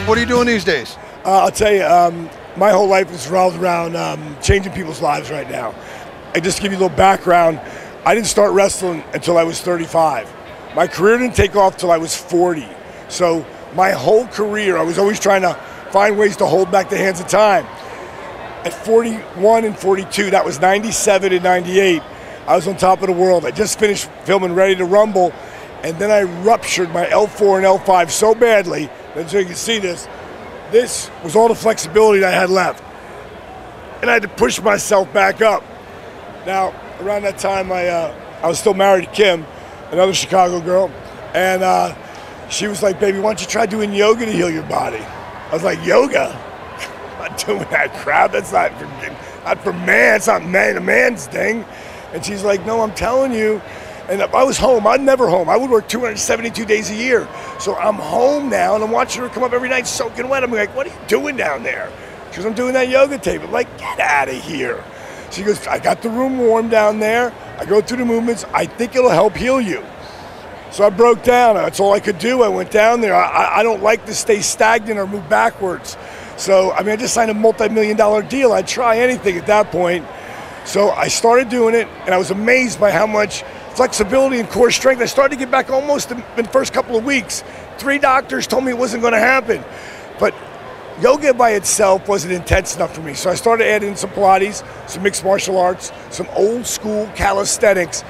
What are you doing these days? I'll tell you, my whole life is revolved around changing people's lives right now. I just to give you a little background. I didn't start wrestling until I was 35. My career didn't take off till I was 40. So my whole career, I was always trying to find ways to hold back the hands of time. At 41 and 42, that was 97 and 98, I was on top of the world. I just finished filming Ready to Rumble, and then I ruptured my L4 and L5 so badly, that so you can see this was all the flexibility that I had left. And I had to push myself back up. Now, around that time, I was still married to Kim, another Chicago girl, and she was like, baby, why don't you try doing yoga to heal your body? I was like, yoga? I'm not doing that crap. That's not for man. It's not a man's thing. And she's like, no, I'm telling you. And I was home. I'm never home. I would work 272 days a year. So I'm home now, and I'm watching her come up every night soaking wet. I'm like, what are you doing down there? She goes, I'm doing that yoga tape. I'm like, get out of here. She goes, I got the room warm down there. I go through the movements. I think it'll help heal you. So I broke down. That's all I could do. I went down there. I don't like to stay stagnant or move backwards. So, I mean, I just signed a multi-million-dollar deal. I'd try anything at that point. So I started doing it, and I was amazed by how much flexibility and core strength. I started to get back almost in the first couple of weeks. 3 doctors told me it wasn't going to happen. But yoga by itself wasn't intense enough for me. So I started adding some Pilates, some mixed martial arts, some old school calisthenics.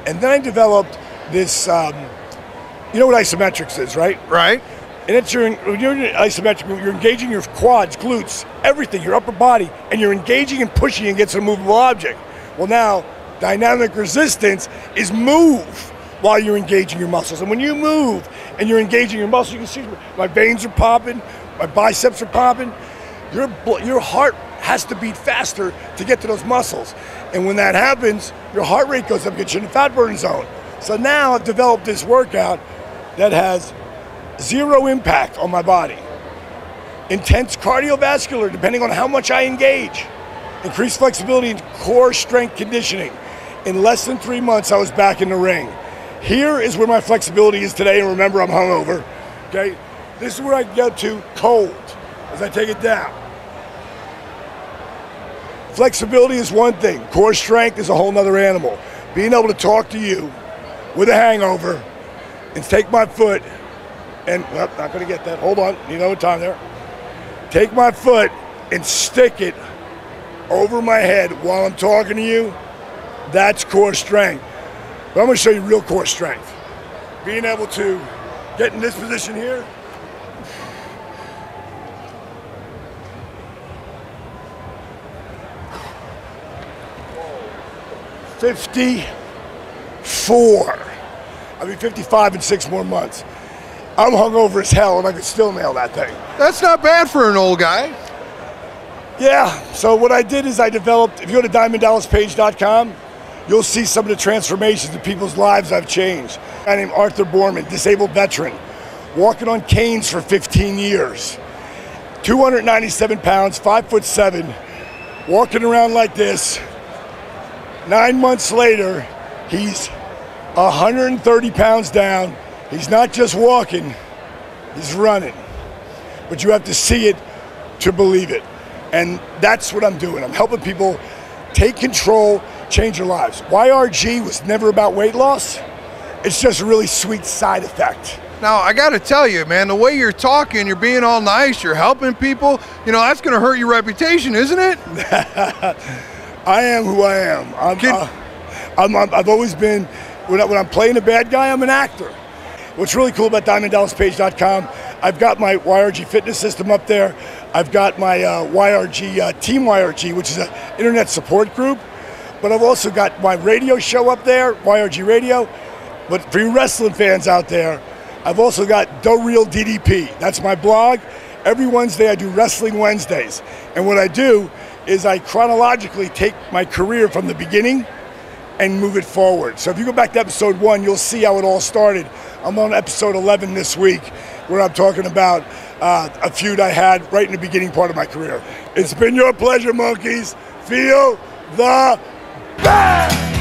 And then I developed this, you know what isometrics is, right? Right. And it's when you're in isometric, you're engaging your quads, glutes, everything, your upper body, and you're engaging and pushing against a movable object. Well now, dynamic resistance is move while you're engaging your muscles. And when you move and you're engaging your muscles, you can see my veins are popping, my biceps are popping. Your heart has to beat faster to get to those muscles. And when that happens, your heart rate goes up, gets you in the fat burn zone. So now I've developed this workout that has 0 impact on my body. Intense cardiovascular, depending on how much I engage. Increased flexibility and core strength conditioning. In less than 3 months, I was back in the ring. Here is where my flexibility is today, and remember, I'm hungover, okay? This is where I get to cold, as I take it down. Flexibility is one thing. Core strength is a whole nother animal. Being able to talk to you with a hangover and take my foot and, well, not gonna get that, hold on, you know time there. Take my foot and stick it over my head while I'm talking to you, that's core strength. But I'm gonna show you real core strength. Being able to get in this position here, $54. I'll be 55 in 6 more months. I'm hungover as hell, and I could still nail that thing. That's not bad for an old guy. Yeah, so what I did is I developed, if you go to DiamondDallasPage.com, you'll see some of the transformations in people's lives I've changed. A guy named Arthur Borman, disabled veteran, walking on canes for 15 years, 297 pounds, 5'7", walking around like this. 9 months later, he's 130 pounds down. He's not just walking, he's running. But you have to see it to believe it. And that's what I'm doing. I'm helping people take control, change their lives. YRG was never about weight loss. It's just a really sweet side effect. Now, I got to tell you, man, the way you're talking, you're being all nice, you're helping people, you know, that's going to hurt your reputation, isn't it? I am who I am. I've always been, when I'm playing a bad guy, I'm an actor. What's really cool about DiamondDallasPage.com, I've got my YRG fitness system up there. I've got my YRG, Team YRG, which is an internet support group. But I've also got my radio show up there, YRG Radio. But for you wrestling fans out there, I've also got The Real DDP. That's my blog. Every Wednesday I do Wrestling Wednesdays. And what I do is I chronologically take my career from the beginning and move it forward. So if you go back to episode 1, you'll see how it all started. I'm on episode 11 this week, where I'm talking about a feud I had right in the beginning part of my career. It's been your pleasure, monkeys. Feel the bang!